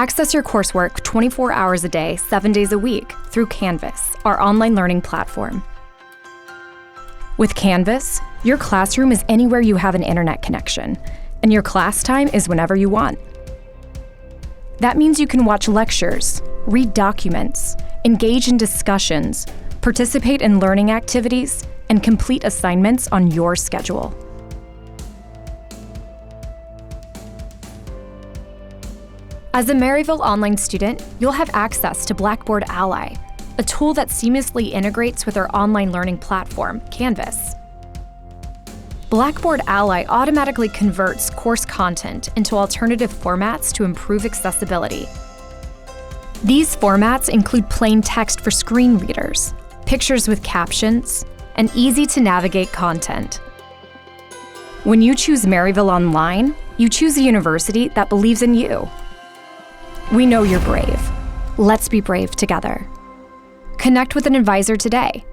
Access your coursework 24 hours a day, 7 days a week through Canvas, our online learning platform. With Canvas, your classroom is anywhere you have an internet connection, and your class time is whenever you want. That means you can watch lectures, read documents, engage in discussions, participate in learning activities, and complete assignments on your schedule. As a Maryville online student, you'll have access to Blackboard Ally, a tool that seamlessly integrates with our online learning platform, Canvas. Blackboard Ally automatically converts course content into alternative formats to improve accessibility. These formats include plain text for screen readers, pictures with captions, and easy-to-navigate content. When you choose Maryville Online, you choose a university that believes in you. We know you're brave. Let's be brave together. Connect with an advisor today.